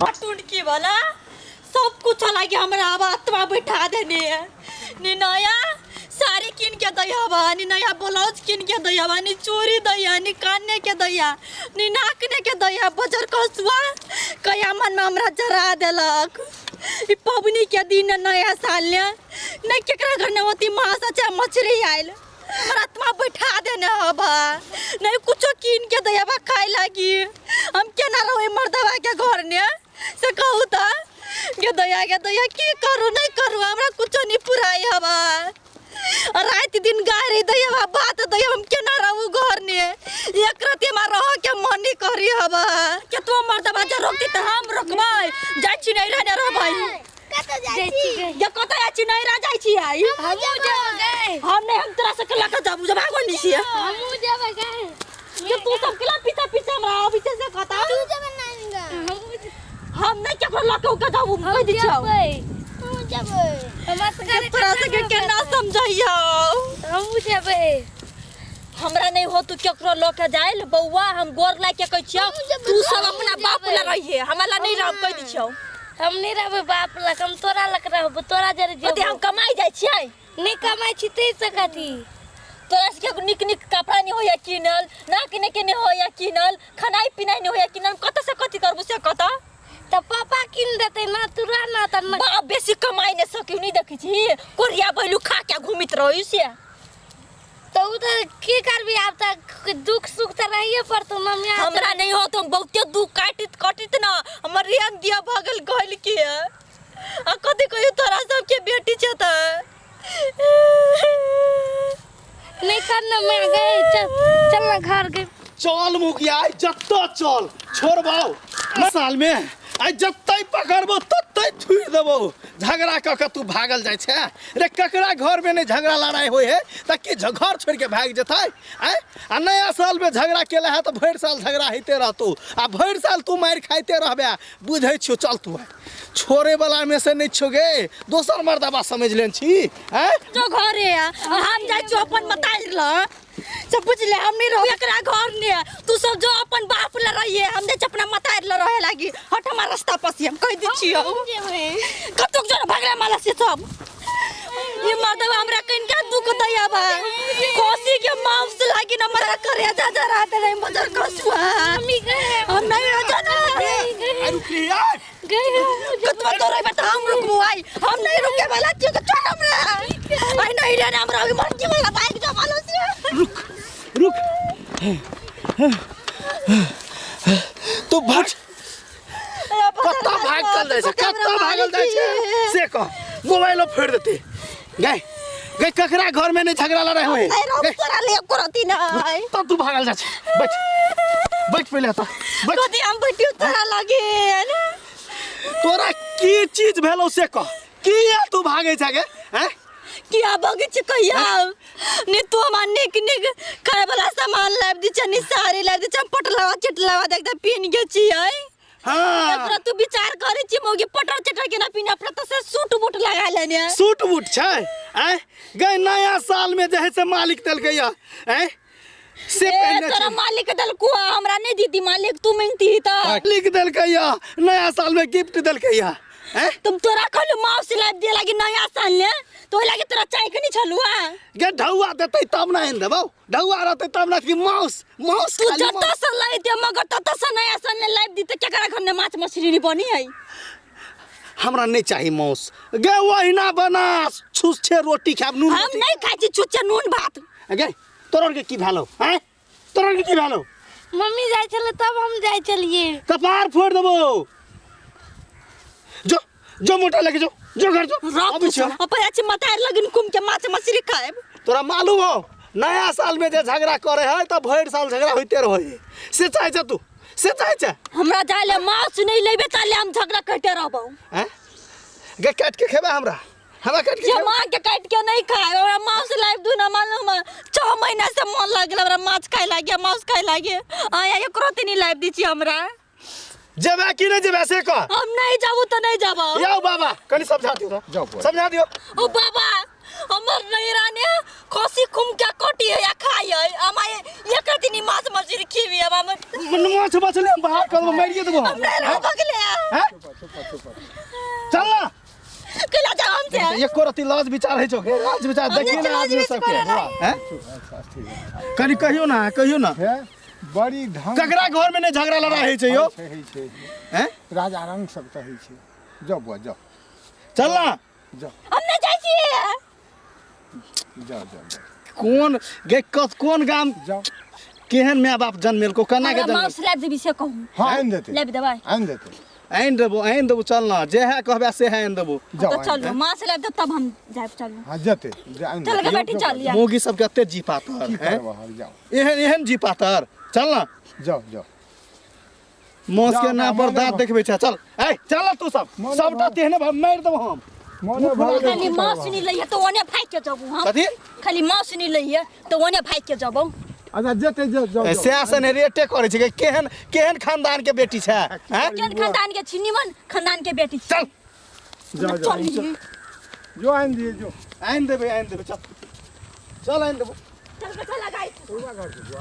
टुंडकी वाला सब कुछ लगे हमरा आत्मा बैठा देने नी नया साड़ी किन के दैया नी नया ब्लाउज किन के दैया नी चोरी दैया नी कानने के दैया नी नाकने के दैया बजर कसुआ कया मन में हमरा जरा देलक ई पबनी के दिन नया साल ने नहीं केकरा घर ने होती मांस अच्छा मछली आइल हमरा आत्मा बैठा देने हबा नहीं कुछो किन के दैया खाए लागी हम केना रहे मर्दवा के घर ने से कहू त के दैया की करू नहीं करू हमरा कुछो नहीं पुराई हबा रात दिन गाड़ी दैया बात दैया हम केना रहू घर ने एक रात में रह के मन नहीं करी हबा के तो मर्दवा जे रोकती त हम रोकबै जाय छी नहीं रहने रहबै कत जाय छी ये कत जाय छी नहीं रह जाय छी आई हम जेबै हम नहीं हम तोरा से कला के जाबू जब भागो नहीं छी हम जेबै गए ये तू सब कला पीछे पीछे हमरा अभी से कता तू जेबै नहीं हम नहीं केकरो लके के जाबू कह दी छी हम जेबै हमरा से तोरा से के ना समझाइयो हम जेबै हमरा नहीं हो तू केकरो लके जाइल बौआ हम गोर ला के कह छियो तू सब अपना बाप ला रहिए हमरा नहीं रह कह दी छियो हम नहीं रहबे बाप ला हम तोरा लक रहब तोरा जरे जेब हम कमाई जाय छियै नहीं कमाई छी ते सकती तोरा से निक निक कपड़ा नहीं होया किनल ना किने के नहीं होया किनल खानाई पिनाई नहीं होया किनल कत से कथि करबू से कत त पापा किन देते ना तुरा ना त बाप बेसी कमाई नहीं सकियो नहीं देखि छी कोरिया बैलू खा के घुमित रहियो से तो उधर की करबी अब तक दुख सुख त रहिए पर तो मम्मी हमरा नहीं हो तुम बहुते दुख काटित ना हमर रियन दिया भगल कहल के आ कथि कहियो तोरा सब के बेटी छ त नहीं करना मैं गए चल ना घर के चल मुखिया जत्ता चल छोड़बाओ साल में आई जत्तै पकड़बो तत्तै थुइ देबो झगड़ा क के तू भागल जाय छै रे ककरा घर में नहीं झगड़ा लड़ाई होय है त के घर छोड़ के भाग जतै आ नया साल में झगड़ा केला है तो भर साल झगड़ा होते रहतो आ भर साल तू मार खाइते रहबे बुझै छियो चल तू छोरे वाला में से नहीं छोगे दोसर मर्दबा समझ लेन छी हैं जो घरे हम जाय छु अपन बताइर ल सब बुझ ले हम नहीं रहो एकरा घर ने तू सब जो अपन बाप ले रहिए हम दे अपना मताइर ल रहे लागी हट हमार रास्ता पसी हम कह दी छियो कतक जन भागले माला से सब ये मर्दवा हमरा कनका दुख दैया बा कोसी के मांस लागी न मरा करे जा रात नहीं मदर कसुआ हम नहीं रह जाना रुकिया गए कतवा तो रे बेटा हम रुकबो आई हम नहीं रुके वाला छी के छोड़ हमरा आई नहीं रे हमरा अभी मर्जी वाला बाइक जा मालो से रुक तू भाग कत्ता भागल जाय छै से कह मोबाइल फोड़ देते गए गए ककरा घर में नहीं झगड़ा लड़ाई होए तोरा ले करती ना तो तू भागल जा छै बैठ पहले तो बैठ कथि हम बैठियो तोरा लगे तोरा की चीज भेलो से कह किया तू भागे छगे हैं किया भागे छ कहिया ने तू हमार निक निक खाए वाला सामान लाब दी छ नि सारी लाब दी छ पटलावा चिटलावा देखदा पीन के छियै हां एकरा तू विचार करे छी मोगी पटर चटर के ना पीना पड़ता से सूट बूट लगा लेने सूट बूट छै हैं गए नया साल में जहे से मालिक दल गया हैं से पहले तोरा मालिक दल को हमरा नहीं दीदी मालिक तू मांगती त मालिक दल गया नया साल में गिफ्ट दल गया हैं तुम तोरा कहलु माउस लाब दे लागी नया साल ने तो लागी तोरा चाय के नहीं छलुआ गे ढौआ देतै तब ना एन देबौ ढौआ रहतै तब ना कि माउस तू जत्ता से लइते मगर तत्ता से नया साल ने लाब दी त केकरा घर ने माछ मछली नहीं बनी है हमरा नहीं चाहिए माउस गे वहीना बना छुछे रोटी खाब नून हम नहीं खाइ छी छुछे नून भात गे तोरा के की भालो हैं तोरा के की भालो मम्मी जाय छले तब हम जाय चलिए कपार फोड़ देबो जो मोटा लगे जो घर जो अबे छ अपन अच्छे मतार लगन कुम के माछ मछली खाएब तोरा मालूम हो नया साल में जे झगड़ा करे है त भर साल झगड़ा होते रहे से चाहे छ तू से चाहे छ हमरा जाले माछ नहीं लेबे ताले हम झगड़ा करते रहबो हैं गे काट के खेबा हमरा काट के मां के काट के नहीं खाए हमरा माछ लाइब दू ना मालूम 6 महीना से मन लागल हमरा माछ खाए लागे मांस खाए लागे आया एकरो त नहीं लाइब दी छी हमरा जेबा कि नहीं जेबा से कह हम नहीं जाबू तो नहीं जाबो याओ बाबा कनी समझा दियो जाओ समझा दियो ओ बाबा हमर नैरा ने खसी खुम के कटी है या खाई है हमारे एक दिन माछ मछली खीबी अब हम माछ मछली हम बाहर कर मारिए देबो हम नहीं रह बगले हैं चल ना कला जाओ हमसे एको रति लाज विचार है छोके लाज विचार देखिए ना आदमी सबके हैं कनी कहियो ना है बड़ी ढंग ककरा घर में ने झगड़ा लड़ा है छै यो हैं राजा रंग सब कहै छै जाओ बुआ जाओ चल ना जाओ हम नहीं जाई छी जाओ जाओ जाओ कोन गे कोन गाम जाओ केहन माय बाप जन्मेल को कना के जन्म माउस लैब देबी से कहूं हाँ आइन देते लैब देबै आइन देते आइन देबो चल ना जे है कहबे से है आइन देबो जाओ तो चलो मां से लैब दे तब हम जाब चलू हाँ जते आइन चल के बैठी चल या मोगी सब कते जी पातर की हैं करबा जाओ एहन जी पातर चल ना जाओ जाओ मौस के जाओ, ना जाओ, पर मोने दांत भाव। देखबे छै चल ए चल तू सब मोने सबटा भाव। तेहने मार देबो हम मोने भाग खाली मां सुनी लइए तो ओने फाइट के जाबू हम कथी खाली मां सुनी लइए तो ओने फाइट के जाबू अच्छा जते जाओ जाओ सियासन रेटे करे छै केहन खानदान के बेटी छै हैं केन खानदान के छी निमन खानदान के बेटी छी। चल जाओ जाओ चल जो आइन दिए जो आइन देबे चल आइन देबो चल के चल लगाई पूरा घर से जो